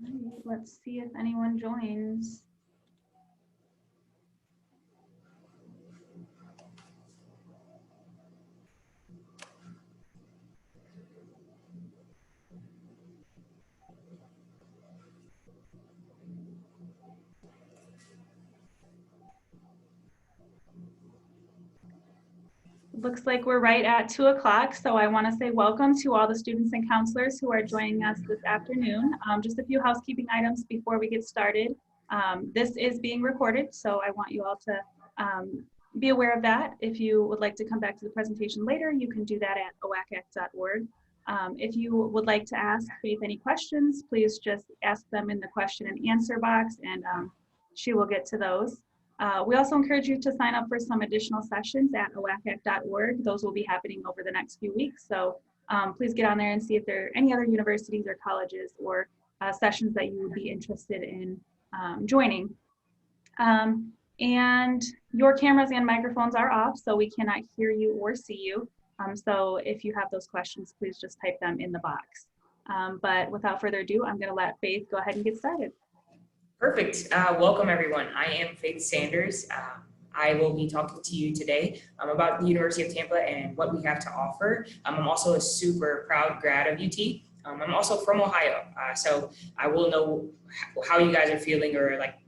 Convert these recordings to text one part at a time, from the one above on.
right, let's see if anyone joins. Looks like we're right at 2 o'clock, so I want to say welcome to all the students and counselors who are joining us this afternoon. Just a few housekeeping items before we get started. This is being recorded, so I want you all to be aware of that. If you would like to come back to the presentation later, you can do that at oacac.org. If you would like to ask Faith any questions, please just ask them in the question and answer box, and she will get to those. We also encourage you to sign up for some additional sessions at oacac.org. Those will be happening over the next few weeks. So please get on there and see if there are any other universities or colleges or sessions that you would be interested in joining. And your cameras and microphones are off, so we cannot hear you or see you. So if you have those questions, please just type them in the box. But without further ado, I'm going to let Faith go ahead and get started. Perfect. Welcome, everyone. I am Faith Sanders. I will be talking to you today about the University of Tampa and what we have to offer. I'm also a super proud grad of UT. I'm also from Ohio, so I will know how you guys are feeling, or like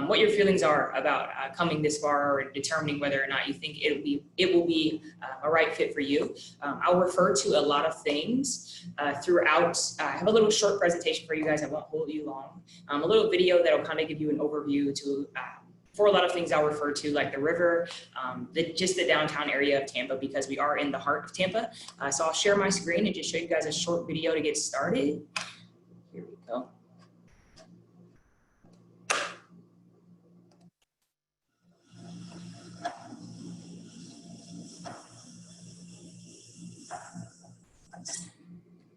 what your feelings are about coming this far, or determining whether or not you think it will be a right fit for you. I'll refer to a lot of things throughout. I have a little short presentation for you guys. I won't hold you long. A little video that'll kind of give you an overview to for a lot of things I'll refer to, like the river, just the downtown area of Tampa, because we are in the heart of Tampa. So I'll share my screen and just show you guys a short video to get started. Here we go.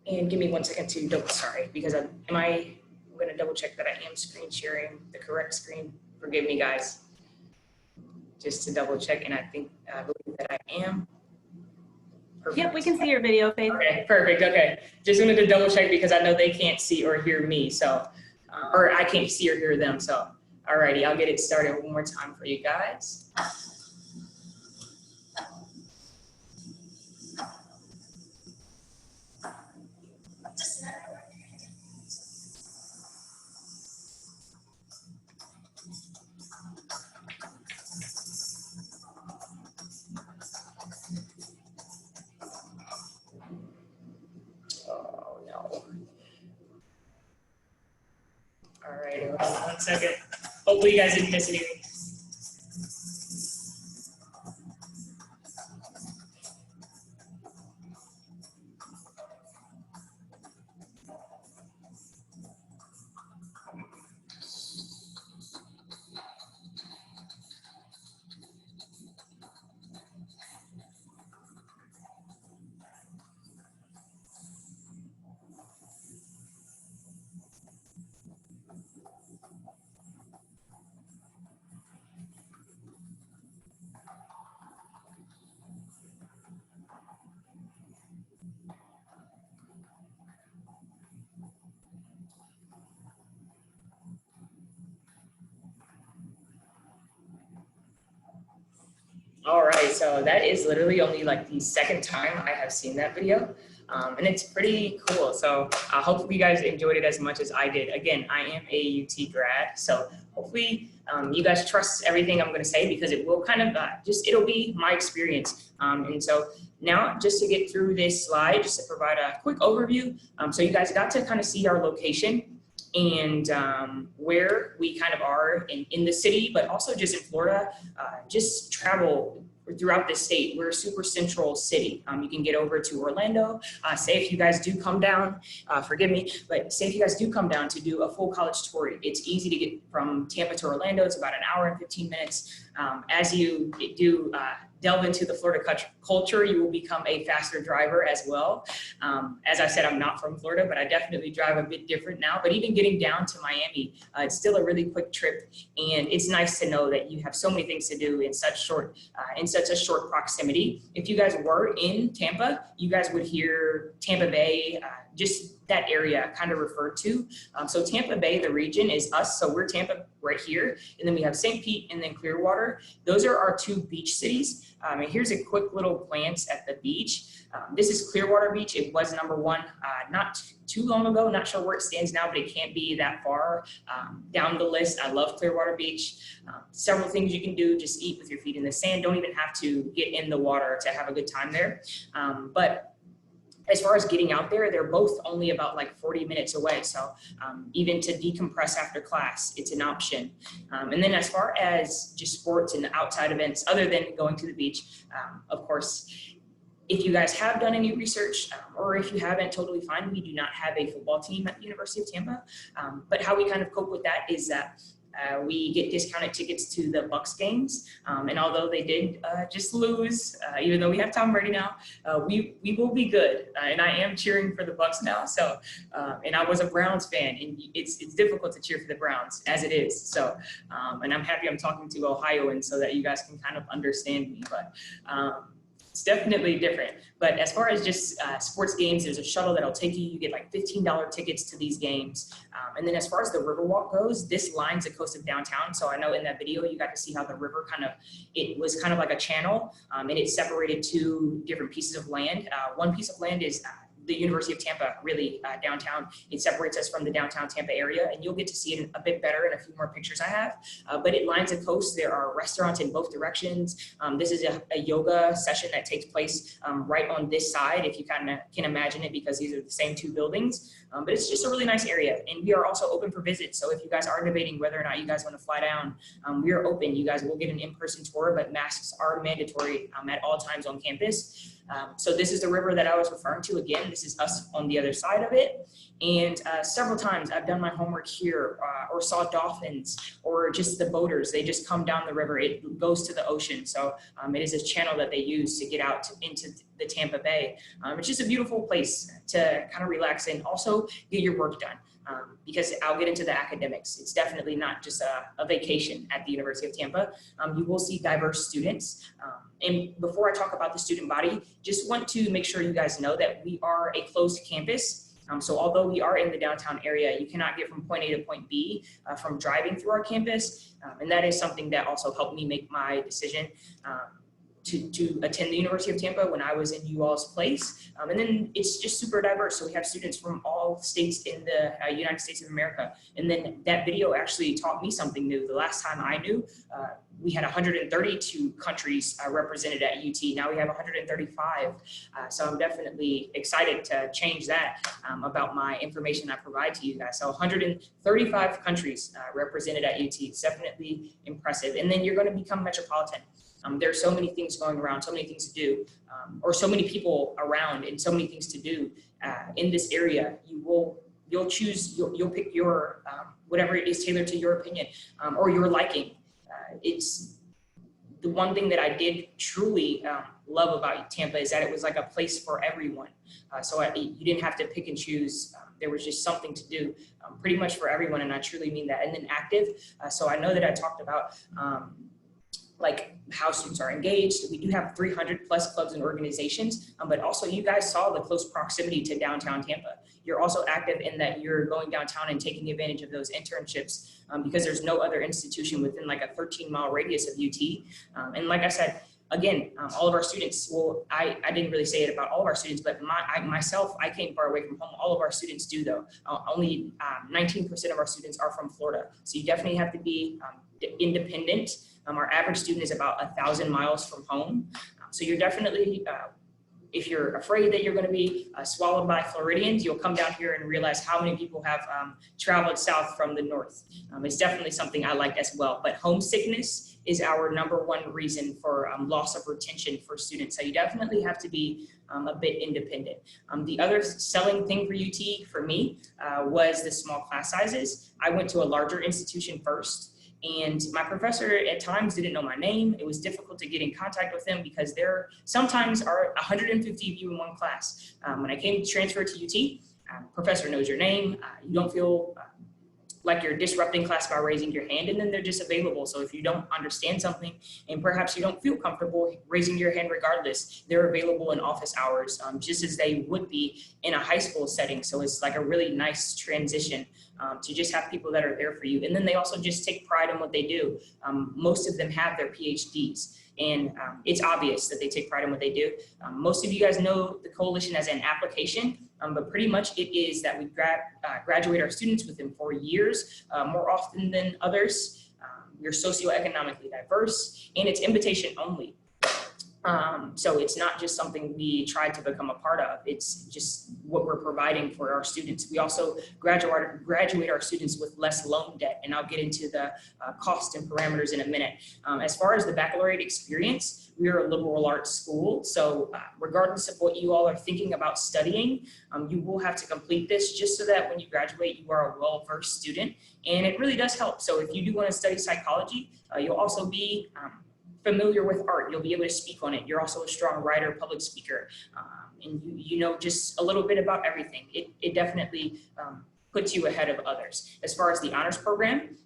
And give me 1 second to double, sorry, because I'm going to double check that I am screen sharing the correct screen. Forgive me, guys. Just to double check, and I believe that I am. Perfect. Yep, we can see your video, Faith. Okay, perfect. Okay, just wanted to double check because I know they can't see or hear me, so or I can't see or hear them. So, alrighty, I'll get it started one more time for you guys. All right, hold on 1 second. Hopefully you guys didn't miss anything. All right, so that is literally only like the second time I have seen that video, and it's pretty cool. So hopefully you guys enjoyed it as much as I did. Again, I am a UT grad, so hopefully you guys trust everything I'm going to say, because it will kind of it'll be my experience. And so now, just to get through this slide, just to provide a quick overview. So you guys got to kind of see our location and where we kind of are in the city, but also just in Florida, just travel throughout the state. We're a super central city. You can get over to Orlando. Say if you guys do come down, forgive me, but say if you guys do come down to do a full college tour, it's easy to get from Tampa to Orlando. It's about an hour and 15 minutes. As you do delve into the Florida culture, you will become a faster driver as well. As I said, I'm not from Florida, but I definitely drive a bit different now. But even getting down to Miami, it's still a really quick trip, and it's nice to know that you have so many things to do in such a short proximity. If you guys were in Tampa, you guys would hear Tampa Bay, just that area kind of referred to. So Tampa Bay, the region, is us. So we're Tampa right here. And then we have St. Pete and then Clearwater. Those are our two beach cities. And here's a quick little glance at the beach. This is Clearwater Beach. It was #1 not too long ago. Not sure where it stands now, but it can't be that far down the list. I love Clearwater Beach. Several things you can do. Just eat with your feet in the sand. Don't even have to get in the water to have a good time there. But as far as getting out there, they're both only about like 40 minutes away. So even to decompress after class, it's an option. And then as far as just sports and outside events, other than going to the beach, of course, if you guys have done any research, or if you haven't, totally fine. We do not have a football team at the University of Tampa. But how we kind of cope with that is that we get discounted tickets to the Bucks games. And although they did just lose, even though we have Tom Brady now, we will be good. And I am cheering for the Bucks now. So, and I was a Browns fan, and it's difficult to cheer for the Browns as it is. So, and I'm happy I'm talking to Ohioans so that you guys can kind of understand me. But it's definitely different. But as far as just sports games, there's a shuttle that'll take you. You get like $15 tickets to these games. And then as far as the Riverwalk goes, this lines the coast of downtown. So I know in that video, you got to see how the river it was kind of like a channel, and it separated two different pieces of land. One piece of land is the University of Tampa, really downtown. It separates us from the downtown Tampa area, and you'll get to see it a bit better in a few more pictures I have. But it lines the coast. There are restaurants in both directions. This is a yoga session that takes place right on this side, if you kind of can imagine it, because these are the same two buildings. But it's just a really nice area, and we are also open for visits. So if you guys are debating whether or not you guys want to fly down, we are open. You guys will get an in-person tour, but masks are mandatory at all times on campus. So this is the river that I was referring to. Again, this is us on the other side of it. And several times I've done my homework here, or saw dolphins, or just the boaters. They just come down the river. It goes to the ocean. So it is a channel that they use to get out into the Tampa Bay. It's just a beautiful place to kind of relax and also get your work done. Because I'll get into the academics. It's definitely not just a vacation at the University of Tampa. You will see diverse students. And before I talk about the student body, just want to make sure you guys know that we are a closed campus. So although we are in the downtown area, you cannot get from point A to point B from driving through our campus. And that is something that also helped me make my decision to attend the University of Tampa when I was in you all's place. And then it's just super diverse. So we have students from all states in the United States of America. And then that video actually taught me something new. The last time I knew, we had 132 countries represented at UT. Now we have 135. So I'm definitely excited to change that about my information I provide to you guys. So 135 countries represented at UT. It's definitely impressive. And then you're going to become metropolitan. There's so many things going around, so many things to do, or so many people around and so many things to do in this area. You'll pick your, whatever it is tailored to your opinion or your liking. It's the one thing that I did truly love about Tampa is that it was like a place for everyone. You didn't have to pick and choose. There was just something to do pretty much for everyone. And I truly mean that. And then active. So I know that I talked about like how students are engaged. We do have 300 plus clubs and organizations, but also you guys saw the close proximity to downtown Tampa. You're also active in that you're going downtown and taking advantage of those internships because there's no other institution within like a 13-mile radius of UT. And like I said, again, all of our students, well, I didn't really say it about all of our students, but myself, I came far away from home. All of our students do though. Only 19% of our students are from Florida. So you definitely have to be independent. Our average student is about 1,000 miles from home. So you're definitely, if you're afraid that you're going to be swallowed by Floridians, you'll come down here and realize how many people have traveled south from the north. It's definitely something I like as well. But homesickness is our #1 reason for loss of retention for students. So you definitely have to be a bit independent. The other selling thing for UT for me was the small class sizes. I went to a larger institution first. And my professor at times didn't know my name. It was difficult to get in contact with them because there sometimes are 150 of you in one class. When I came to transfer to UT, professor knows your name. You don't feel like you're disrupting class by raising your hand, and then they're just available. So if you don't understand something and perhaps you don't feel comfortable raising your hand regardless, they're available in office hours, just as they would be in a high school setting. So it's like a really nice transition to just have people that are there for you. And then they also just take pride in what they do. Most of them have their PhDs. And it's obvious that they take pride in what they do. Most of you guys know the coalition as an application, but pretty much it is that we graduate our students within 4 years, more often than others. We're socioeconomically diverse, and it's invitation only. So it's not just something we try to become a part of. It's just what we're providing for our students. We also graduate our students with less loan debt, and I'll get into the cost and parameters in a minute. As far as the baccalaureate experience, we are a liberal arts school. So regardless of what you all are thinking about studying, you will have to complete this just so that when you graduate, you are a well-versed student. And it really does help. So if you do want to study psychology, you'll also be familiar with art. You'll be able to speak on it. You're also a strong writer, public speaker, and you know just a little bit about everything. It definitely puts you ahead of others. As far as the honors program,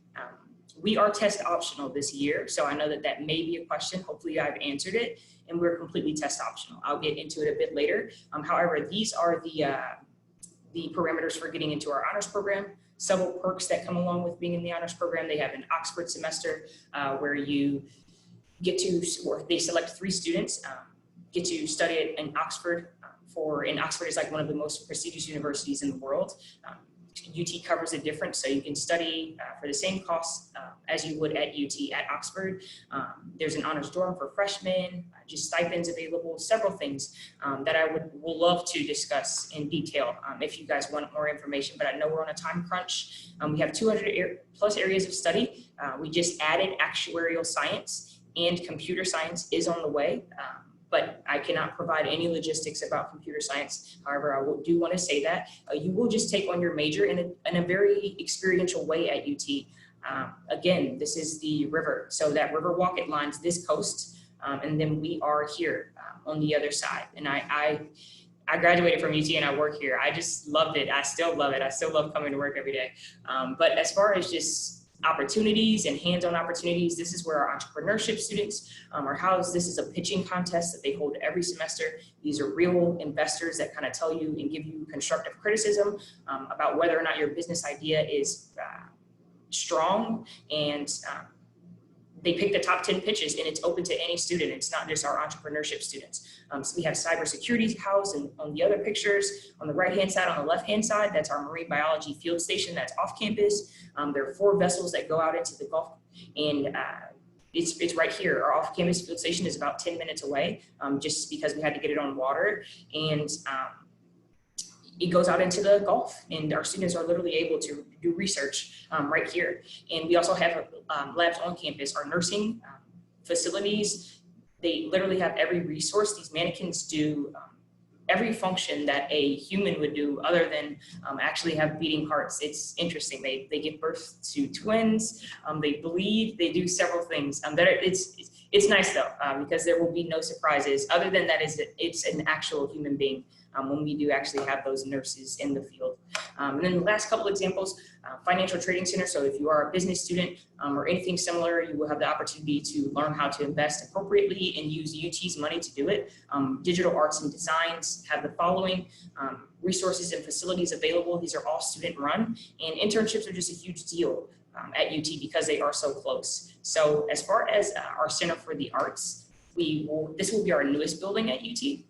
we are test optional this year, so I know that may be a question. Hopefully I've answered it, and we're completely test optional. I'll get into it a bit later. However, these are the parameters for getting into our honors program. Several perks that come along with being in the honors program. They have an Oxford semester where you get to, or they select 3 students, get to study in Oxford. And Oxford is like one of the most prestigious universities in the world. UT covers a difference, so you can study for the same cost as you would at UT at Oxford. There's an honors dorm for freshmen, just stipends available, several things that I will love to discuss in detail if you guys want more information, but I know we're on a time crunch. We have 200 plus areas of study. We just added actuarial science, and computer science is on the way. But I cannot provide any logistics about computer science. However, I do want to say that you will just take on your major in a very experiential way at UT. Again, this is the river. So that river walk, it lines this coast, and then we are here on the other side. And I graduated from UT and I work here. I just loved it. I still love it. I still love coming to work every day. But as far as just opportunities and hands-on opportunities, this is where our entrepreneurship students are housed. This is a pitching contest that they hold every semester. These are real investors that kind of tell you and give you constructive criticism about whether or not your business idea is strong, and they pick the top 10 pitches, and it's open to any student. It's not just our entrepreneurship students. So we have cybersecurity housed on the other pictures. On the right-hand side, on the left-hand side, that's our marine biology field station that's off campus. There are 4 vessels that go out into the Gulf, and it's right here. Our off-campus field station is about 10 minutes away, just because we had to get it on water. And it goes out into the Gulf, and our students are literally able to do research right here. And we also have labs on campus. Our nursing facilities, they literally have every resource. These mannequins do every function that a human would do other than actually have beating hearts. It's interesting. They give birth to twins, they bleed, they do several things. It's nice though, because there will be no surprises other than that it's an actual human being. When we do actually have those nurses in the field. And then the last couple examples, financial trading center. So if you are a business student or anything similar, you will have the opportunity to learn how to invest appropriately and use UT's money to do it. Digital arts and designs have the following resources and facilities available. These are all student run, and internships are just a huge deal at UT because they are so close. So as far as our Center for the Arts, this will be our newest building at UT.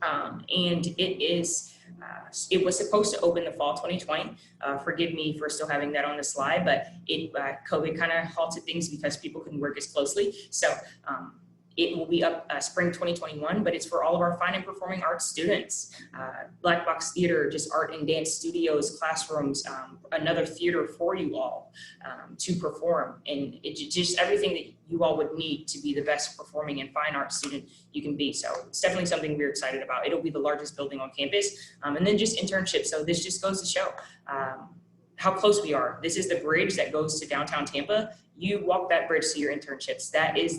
And it was supposed to open the fall 2020. Forgive me for still having that on the slide, but COVID kind of halted things because people couldn't work as closely. So it will be up spring 2021, but it's for all of our fine and performing arts students. Black Box Theater, just art and dance studios, classrooms, another theater for you all to perform. And it's just everything that you all would need to be the best performing and fine arts student you can be. So it's definitely something we're excited about. It'll be the largest building on campus. And then just internships. So this just goes to show how close we are. This is the bridge that goes to downtown Tampa. You walk that bridge to your internships. That is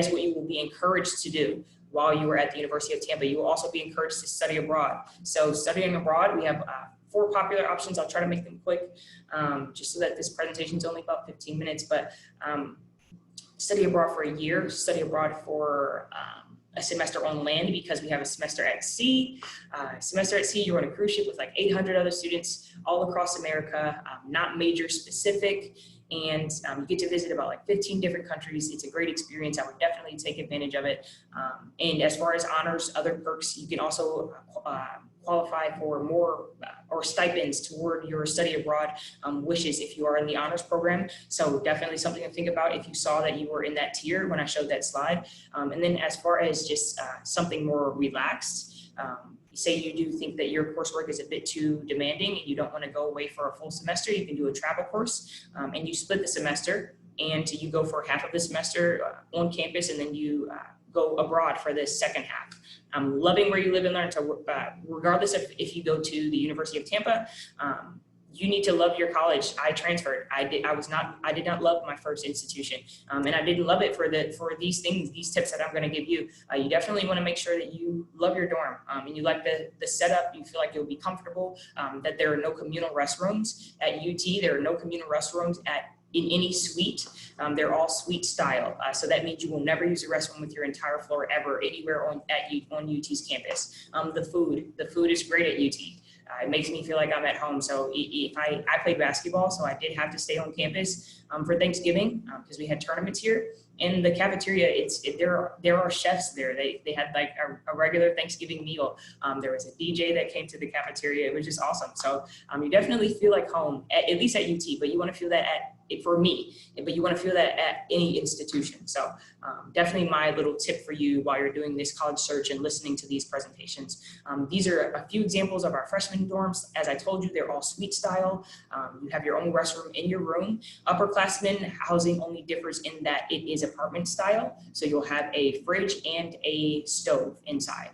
what you will be encouraged to do while you are at the University of Tampa. You will also be encouraged to study abroad. So studying abroad, we have 4 popular options. I'll try to make them quick, just so that this presentation is only about 15 minutes, but study abroad for a year, study abroad for a semester on land because we have a semester at sea. Semester at sea, you're on a cruise ship with like 800 other students all across America, not major specific, and you get to visit about like 15 different countries. It's a great experience. I would definitely take advantage of it. And as far as honors, other perks, you can also qualify for more or stipends toward your study abroad wishes if you are in the honors program. So definitely something to think about if you saw that you were in that tier when I showed that slide. And then as far as just something more relaxed, say you do think that your coursework is a bit too demanding and you don't want to go away for a full semester, you can do a travel course and you split the semester and you go for half of the semester on campus and then you go abroad for the second half. Loving where you live and learn. So regardless of if you go to the University of Tampa, you need to love your college. I transferred. I did not love my first institution, and I didn't love it for these things, these tips that I'm going to give you. You definitely want to make sure that you love your dorm and you like the setup. You feel like you'll be comfortable. That there are no communal restrooms at UT. There are no communal restrooms in any suite. They're all suite style. So that means you will never use a restroom with your entire floor ever anywhere on UT's campus. The food is great at UT. It makes me feel like I'm at home. So if I played basketball, so I did have to stay on campus for Thanksgiving because we had tournaments here. In the cafeteria, there are chefs there. They had like a regular Thanksgiving meal. There was a DJ that came to the cafeteria. It was just awesome. So you definitely feel like home, at least at UT, but you want to feel that for me, but you want to feel that at any institution. So definitely my little tip for you while you're doing this college search and listening to these presentations. These are a few examples of our freshman dorms. As I told you, they're all suite style. You have your own restroom in your room. Upper-classmen housing only differs in that it is apartment style. So you'll have a fridge and a stove inside.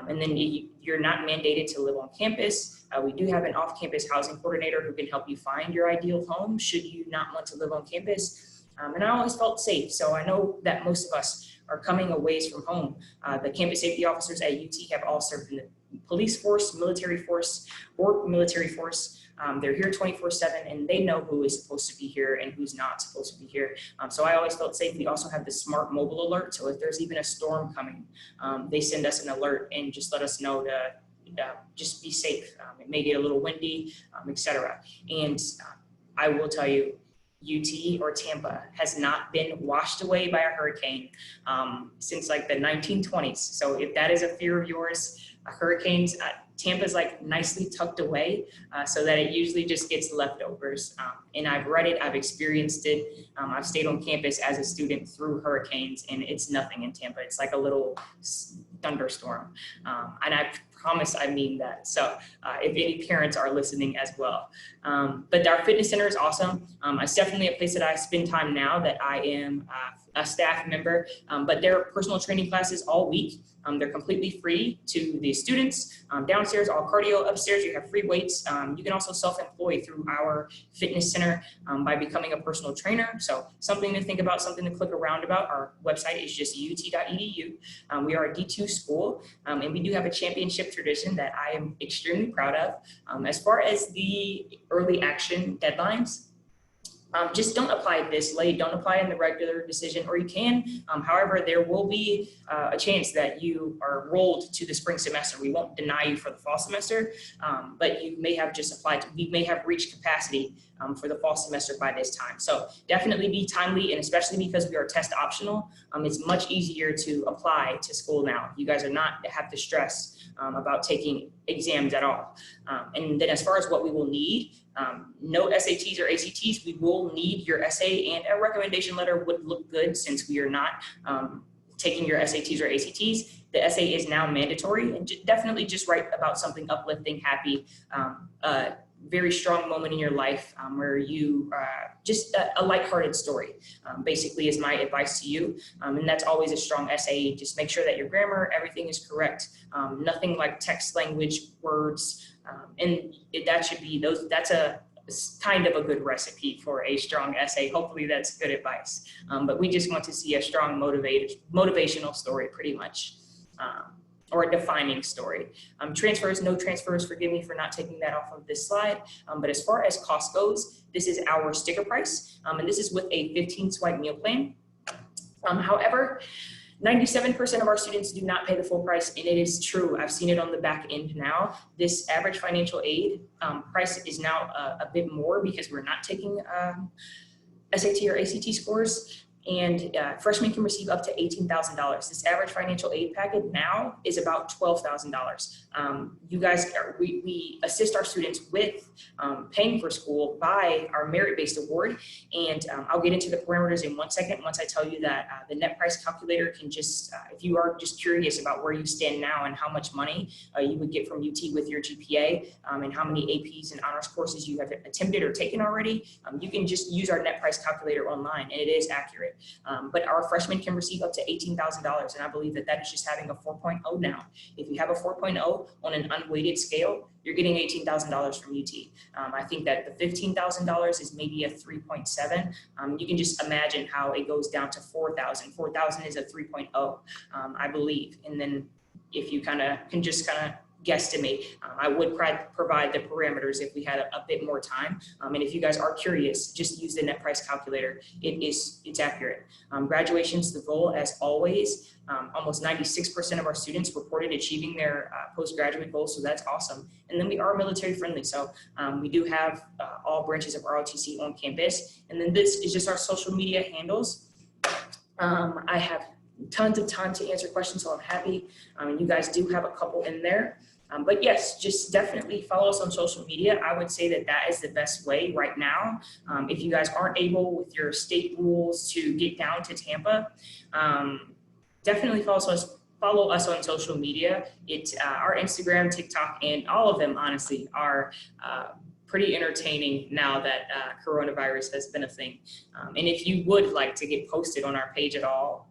And then you're not mandated to live on campus. We do have an off-campus housing coordinator who can help you find your ideal home should you not want to live on campus. And I always felt safe. So I know that most of us are coming a ways from home. The campus safety officers at UT have all served in the police force, military force, or military force. They're here 24/7 and they know who is supposed to be here and who's not supposed to be here. So I always felt safe. We also have the smart mobile alert. So if there's even a storm coming, they send us an alert and just let us know to just be safe. It may get a little windy, etc. And I will tell you, UT or Tampa has not been washed away by a hurricane since like the 1920s. So if that is a fear of yours, hurricanes, Tampa's like nicely tucked away so that it usually just gets leftovers. And I've read it, I've experienced it. I've stayed on campus as a student through hurricanes and it's nothing in Tampa. It's like a little thunderstorm. And I promise I mean that. So if any parents are listening as well. But our fitness center is awesome. It's definitely a place that I spend time now that I am a staff member, but there are personal training classes all week. They're completely free to the students. Downstairs, all cardio. Upstairs, you have free weights. You can also self-employ through our fitness center by becoming a personal trainer. So something to think about, something to click around about. Our website is just ut.edu. We are a D2 school, and we do have a championship tradition that I am extremely proud of. As far as the early action deadlines, just don't apply this late, don't apply in the regular decision, or you can. However, there will be a chance that you are rolled to the spring semester. We won't deny you for the fall semester, but you may have just applied, we may have reached capacity for the fall semester by this time. So definitely be timely, and especially because we are test optional, it's much easier to apply to school now. You guys are not have to stress about taking exams at all. And then as far as what we will need, no SATs or ACTs, we will need your essay, and a recommendation letter would look good since we are not taking your SATs or ACTs. The essay is now mandatory, and definitely just write about something uplifting, happy, very strong moment in your life where you just a lighthearted story basically is my advice to you, and that's always a strong essay. Just make sure that your grammar, everything is correct, nothing like text language words, and that should be those. That's a kind of a good recipe for a strong essay. Hopefully that's good advice, but we just want to see a strong motivational story pretty much. or a defining story. Transfers, no transfers, forgive me for not taking that off of this slide. But as far as cost goes, this is our sticker price, and this is with a 15 swipe meal plan. However, 97% of our students do not pay the full price, and it is true. I've seen it on the back end now. This average financial aid price is now a bit more because we're not taking SAT or ACT scores. And freshmen can receive up to $18,000. This average financial aid packet now is about $12,000. You guys, we assist our students with paying for school by our merit-based award. And I'll get into the parameters in 1 second once I tell you that the net price calculator can just, if you are just curious about where you stand now and how much money you would get from UT with your GPA and how many APs and honors courses you have attempted or taken already, you can just use our net price calculator online, and it is accurate. But our freshmen can receive up to $18,000, and I believe that that is just having a 4.0 now. If you have a 4.0 on an unweighted scale, you're getting $18,000 from UT. I think that the $15,000 is maybe a 3.7. You can just imagine how it goes down to 4,000. 4,000 is a 3.0, I believe. And then if you can just guesstimate. I would provide the parameters if we had a bit more time. And if you guys are curious, just use the net price calculator. It's accurate. Graduation's the goal, as always. Almost 96% of our students reported achieving their postgraduate goals, so that's awesome. And then we are military friendly, so we do have all branches of ROTC on campus. And then this is just our social media handles. I have tons of time to answer questions, so I'm happy. You guys do have a couple in there. But yes, just definitely follow us on social media. I would say that that is the best way right now. If you guys aren't able with your state rules to get down to Tampa, definitely follow us on social media. It's our Instagram, TikTok, and all of them, honestly, are pretty entertaining now that coronavirus has been a thing. And if you would like to get posted on our page at all,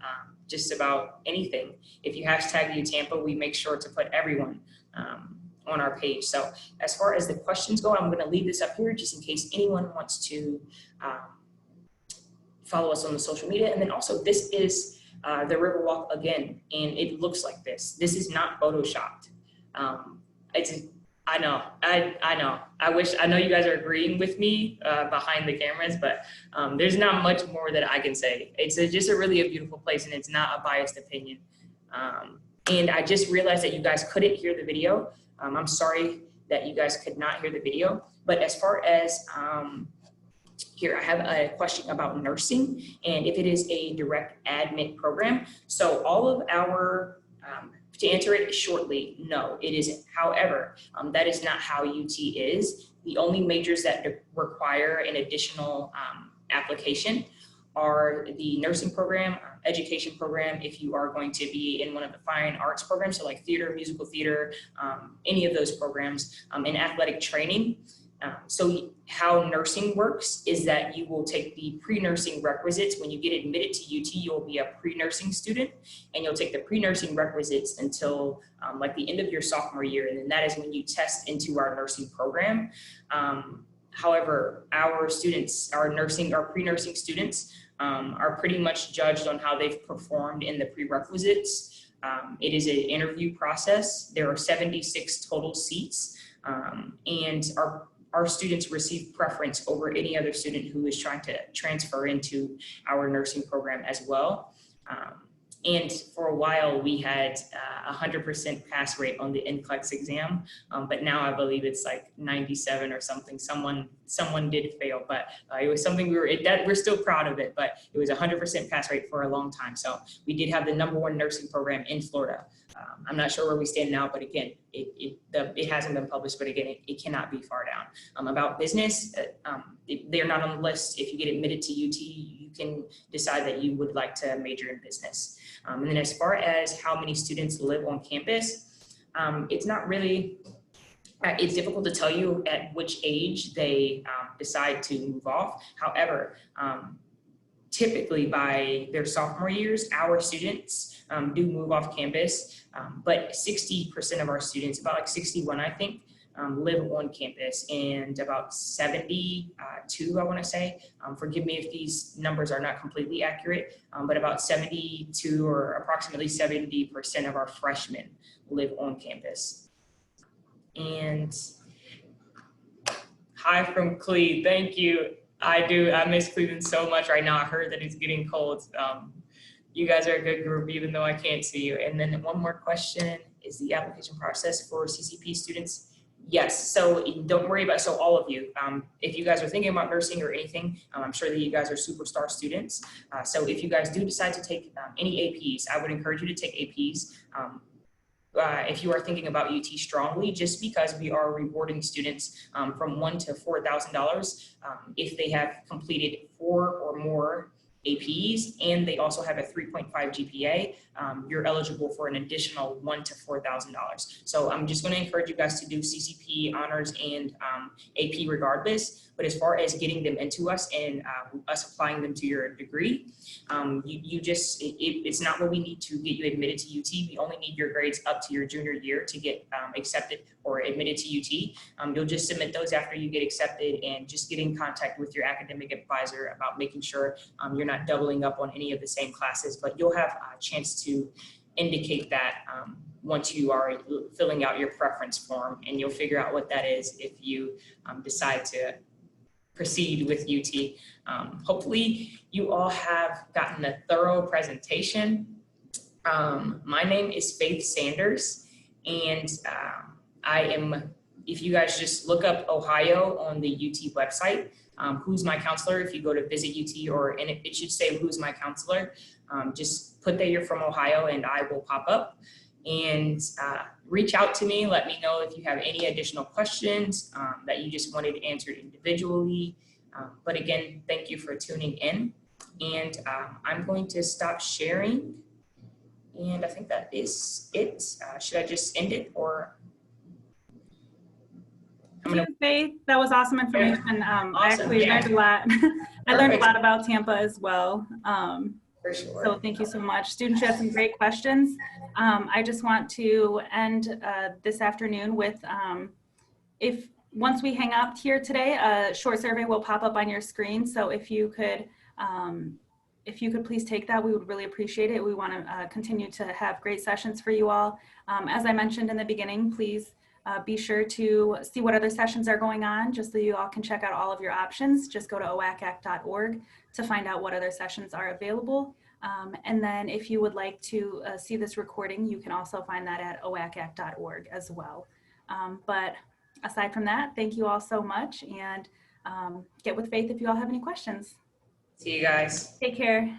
just about anything, if you hashtag UTampa, we make sure to put everyone on our page. So as far as the questions go, I'm going to leave this up here just in case anyone wants to follow us on the social media. And then also, this is the Riverwalk again, and it looks like this. This is not photoshopped. I know. I know you guys are agreeing with me behind the cameras, but there's not much more that I can say. It's just a really beautiful place, and it's not a biased opinion. And I just realized that you guys couldn't hear the video. I'm sorry that you guys could not hear the video. But as far as here, I have a question about nursing and if it is a direct admit program. So all of our to answer it shortly, no, it isn't. However, that is not how UT is. The only majors that require an additional application are the nursing program, education program, if you are going to be in one of the fine arts programs, so like theater, musical theater, any of those programs, and athletic training. So how nursing works is that you will take the pre-nursing requisites. When you get admitted to UT, you'll be a pre-nursing student, and you'll take the pre-nursing requisites until like the end of your sophomore year, and then that is when you test into our nursing program. However, our students, our pre-nursing students are pretty much judged on how they've performed in the prerequisites. It is an interview process. There are 76 total seats, and our students receive preference over any other student who is trying to transfer into our nursing program as well. And for a while, we had 100% pass rate on the NCLEX exam, but now I believe it's like 97 or something. Someone did fail, but it was something we're still proud of it, but it was 100% pass rate for a long time. So we did have the ¡1 nursing program in Florida. I'm not sure where we stand now, but again, it hasn't been published, but again, it cannot be far down. About business, they're not on the list. If you get admitted to UT, you can decide that you would like to major in business. And then as far as how many students live on campus, it's not really, it's difficult to tell you at which age they decide to move off. However, typically by their sophomore years, our students do move off campus, but 60% of our students, about like 61, I think, live on campus, and about 72, I want to say. Forgive me if these numbers are not completely accurate, but about 72 or approximately 70% of our freshmen live on campus. And hi from Cleve, thank you. I do, I miss Cleveland so much right now. I heard that it's getting cold. You guys are a good group, even though I can't see you. And then one more question, is the application process for CCP students? Yes, so don't worry about, so all of you, if you guys are thinking about nursing or anything, I'm sure that you guys are superstar students. So if you guys do decide to take any APs, I would encourage you to take APs. If you are thinking about UT strongly, just because we are rewarding students from $1,000 to $4,000 if they have completed 4 or more APs, and they also have a 3.5 GPA, you're eligible for an additional $1,000 to $4,000. So I'm just going to encourage you guys to do CCP, honors, and AP regardless. But as far as getting them into us and us applying them to your degree, it's not what we need to get you admitted to UT. We only need your grades up to your junior year to get accepted or admitted to UT. You'll just submit those after you get accepted, and just get in contact with your academic advisor about making sure you're not doubling up on any of the same classes, but you'll have a chance to indicate that once you are filling out your preference form, and you'll figure out what that is if you decide to proceed with UT. Hopefully you all have gotten a thorough presentation. My name is Faith Sanders, and if you guys just look up Ohio on the UT website, who's my counselor, if you go to visit UT, and it should say who's my counselor, just put that you're from Ohio and I will pop up, and reach out to me. Let me know if you have any additional questions that you just wanted answered individually. But again, thank you for tuning in, and I'm going to stop sharing, and I think that is it. Should I just end it, or? Thank you, Faith. That was awesome information. Awesome. I actually learned a lot. I learned a lot about Tampa as well. For sure. So thank you so much. Students, you had some great questions. I just want to end this afternoon with, once we hang up here today, a short survey will pop up on your screen. So if you could please take that, we would really appreciate it. We want to continue to have great sessions for you all. As I mentioned in the beginning, please be sure to see what other sessions are going on, just so you all can check out all of your options. Just go to oacac.org to find out what other sessions are available. And then if you would like to see this recording, you can also find that at oacac.org as well. But aside from that, thank you all so much, and get with Faith if you all have any questions. See you guys. Take care.